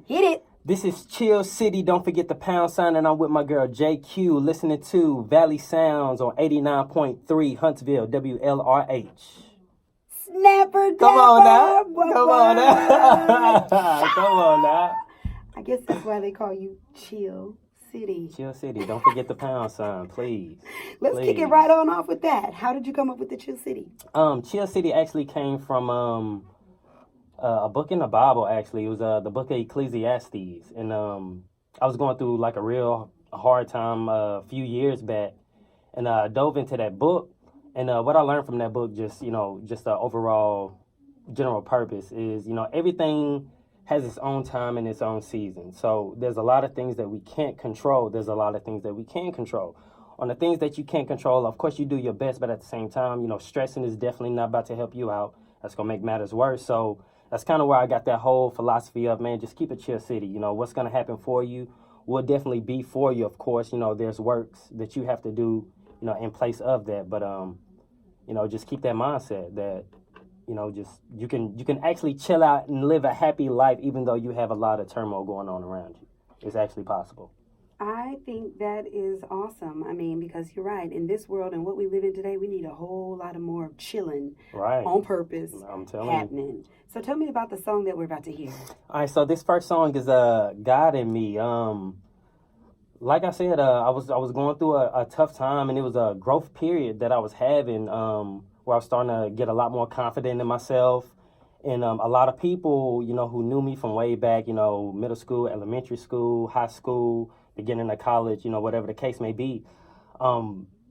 Hit it. This is Chill City. Don't forget the pound sign, and I'm with my girl JQ, listening to Valley Sounds on 89.3 Huntsville WLRH. Snapper. Come on now. Come on now. Come on now. I guess that's why they call you Chill City. Chill City. Don't forget the pound sign, please. Let's kick it right on off with that. How did you come up with the Chill City? Chill City actually came from a book in the Bible. Actually, it was the book of Ecclesiastes, and I was going through like a real hard time a few years back, and I dove into that book. And what I learned from that book, just the overall general purpose is, everything has its own time and its own season. So there's a lot of things that we can't control. There's a lot of things that we can control. On the things that you can't control, of course, you do your best, but at the same time, stressing is definitely not about to help you out. That's going to make matters worse. So that's kind of where I got that whole philosophy of, man, just keep it Chill City. What's going to happen for you will definitely be for you. Of course, there's works that you have to do, in place of that. But, just keep that mindset that, just you can actually chill out and live a happy life, even though you have a lot of turmoil going on around you. It's actually possible. I think that is awesome. I mean, because you're right. In this world and what we live in today, we need a whole lot of more chilling on purpose happening. So tell me about the song that we're about to hear. All right, so this first song is God in Me. Like I said, I was going through a tough time, and it was a growth period that I was having where I was starting to get a lot more confident in myself. And a lot of people, who knew me from way back, middle school, elementary school, high school, beginning of college, whatever the case may be,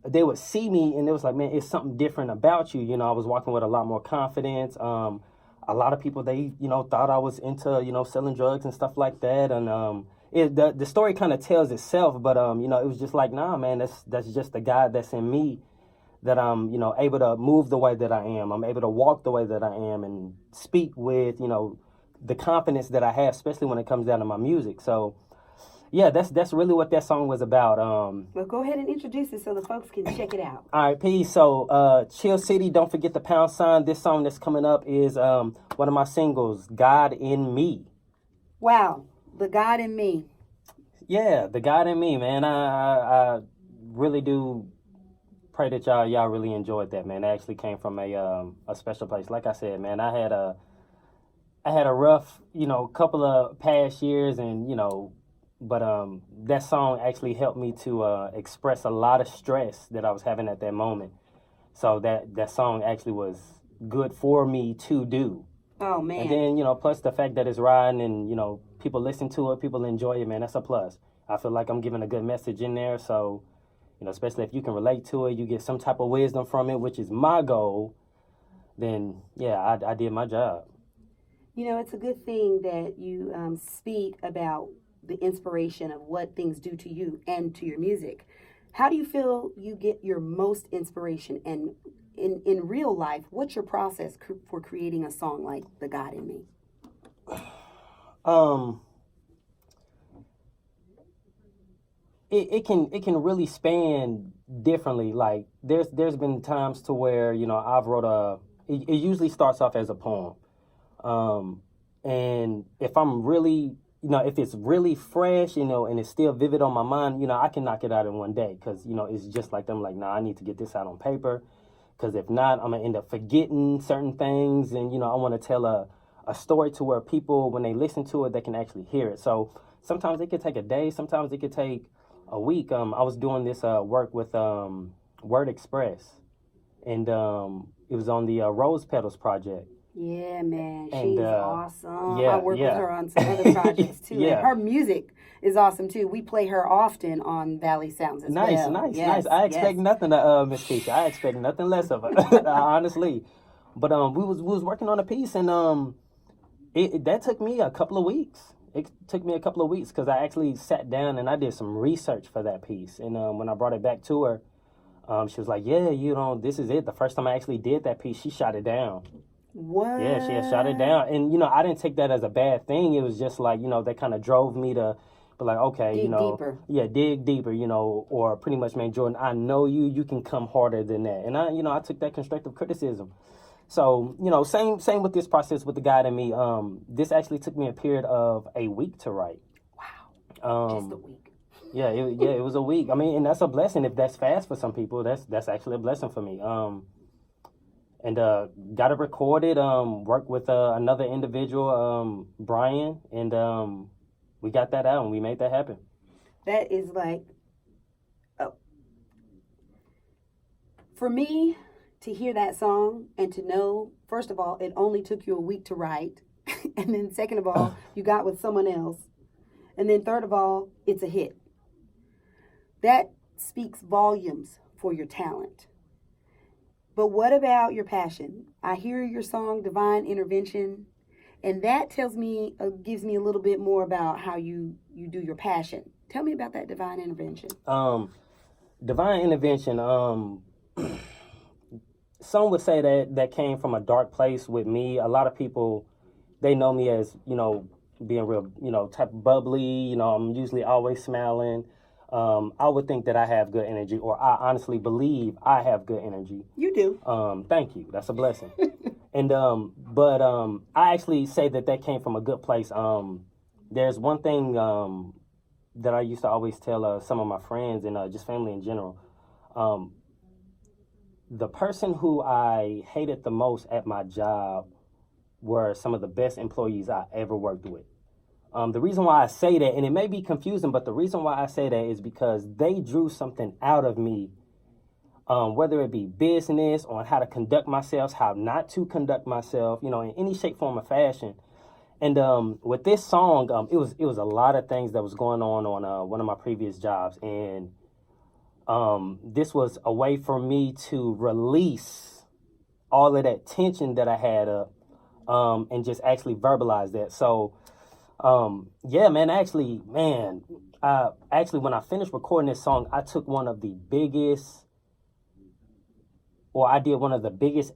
they would see me and it was like, man, it's something different about you. I was walking with a lot more confidence. A lot of people, they, thought I was into, selling drugs and stuff like that. And the story kind of tells itself, but, it was just like, nah, man, that's just the God that's in me, that I'm, able to move the way that I am. I'm able to walk the way that I am and speak with, the confidence that I have, especially when it comes down to my music. So, yeah, that's really what that song was about. Well, go ahead and introduce it so the folks can check it out. All right, peace. So, Chill City, don't forget the pound sign. This song that's coming up is one of my singles, God in Me. Wow, the God in Me. Yeah, the God in Me, man. I really do pray that y'all really enjoyed that, man. It actually came from a special place. Like I said, man, I had a rough, couple of past years, and but that song actually helped me to express a lot of stress that I was having at that moment. So that song actually was good for me to do. Oh, man. And then, plus the fact that it's riding and, people listen to it, people enjoy it, man, that's a plus. I feel like I'm giving a good message in there. So, especially if you can relate to it, you get some type of wisdom from it, which is my goal, then, yeah, I did my job. It's a good thing that you speak about the inspiration of what things do to you and to your music. How do you feel you get your most inspiration? And in real life, what's your process for creating a song like The God in Me? It can really span differently. Like there's been times to where, I've wrote it usually starts off as a poem. And if I'm really, if it's really fresh, and it's still vivid on my mind, I can knock it out in one day because, it's just like I'm like, nah, I need to get this out on paper because if not, I'm going to end up forgetting certain things. And, I want to tell a story to where people, when they listen to it, they can actually hear it. So sometimes it could take a day. Sometimes it could take a week. I was doing this work with Word Express, and it was on the Rose Petals project. Yeah, man, she's awesome. Yeah, I work with her on some other projects too. Yeah. And her music is awesome too. We play her often on Valley Sounds as well. Nice. I expect nothing of Miss Keisha. I expect nothing less of her, honestly. But we was working on a piece, and that took me a couple of weeks. It took me a couple of weeks because I actually sat down and I did some research for that piece. And when I brought it back to her, she was like, yeah, this is it. The first time I actually did that piece, she shot it down. What? Yeah, she had shot it down. And, I didn't take that as a bad thing. It was just like, that kind of drove me to be like, okay, dig deeper. Yeah, dig deeper, or pretty much, man, Jordan, I know you can come harder than that. And I took that constructive criticism. So, same with this process with the guide and me. This actually took me a period of a week to write. Wow. Just a week. Yeah, it was a week. I mean, and that's a blessing. If that's fast for some people, that's actually a blessing for me. And got it recorded. Worked with another individual, Brian, and we got that out and we made that happen. That is like, for me to hear that song and to know, first of all, it only took you a week to write, and then second of all, you got with someone else, and then third of all, it's a hit. That speaks volumes for your talent. But what about your passion? I hear your song, Divine Intervention, and that tells me, gives me a little bit more about how you do your passion. Tell me about that Divine Intervention. Divine Intervention, some would say that came from a dark place with me. A lot of people, they know me as, being real, type of bubbly. I'm usually always smiling. I would think that I have good energy, or I honestly believe I have good energy. You do. Thank you. That's a blessing. And but I actually say that came from a good place. There's one thing that I used to always tell some of my friends and just family in general. The person who I hated the most at my job were some of the best employees I ever worked with. The reason why I say that, and it may be confusing, but the reason why I say that is because they drew something out of me, whether it be business, on how to conduct myself, how not to conduct myself, in any shape, form, or fashion. And with this song, it was a lot of things that was going on one of my previous jobs, and this was a way for me to release all of that tension that I had up, and just actually verbalize that. So, when I finished recording this song, I took one of the biggest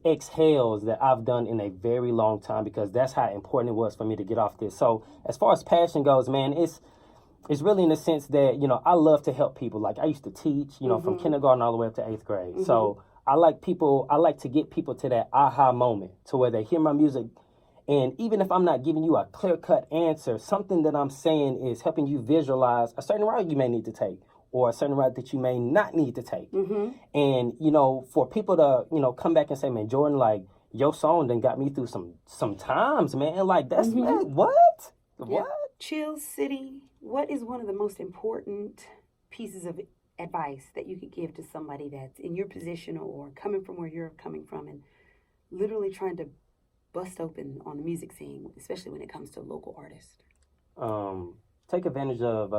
exhales that I've done in a very long time, because that's how important it was for me to get off this. So as far as passion goes, man, it's really in the sense that, I love to help people. Like I used to teach, from kindergarten all the way up to 8th grade. Mm-hmm. So I like to get people to that aha moment, to where they hear my music. And even if I'm not giving you a clear-cut answer, something that I'm saying is helping you visualize a certain route you may need to take, or a certain route that you may not need to take. Mm-hmm. And, for people to, come back and say, man, Jordan, like, your song done got me through some times, man. Like, that's, man, what? Yeah. What? Chill City, what is one of the most important pieces of advice that you could give to somebody that's in your position or coming from where you're coming from and literally trying to bust open on the music scene, especially when it comes to local artists? Take advantage of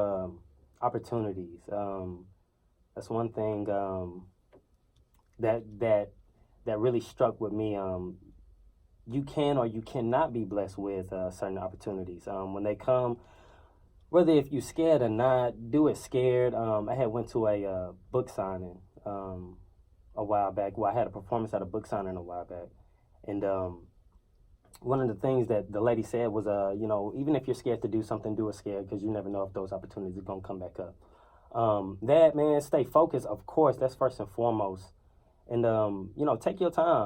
opportunities. That's one thing that really struck with me. You can or you cannot be blessed with certain opportunities. When they come, whether if you're scared or not, do it scared. I had went to a book signing a while back. Well, I had a performance at a book signing a while back, and one of the things that the lady said was, even if you're scared to do something, do it scared, because you never know if those opportunities are going to come back up. Stay focused, of course, that's first and foremost. And, take your time.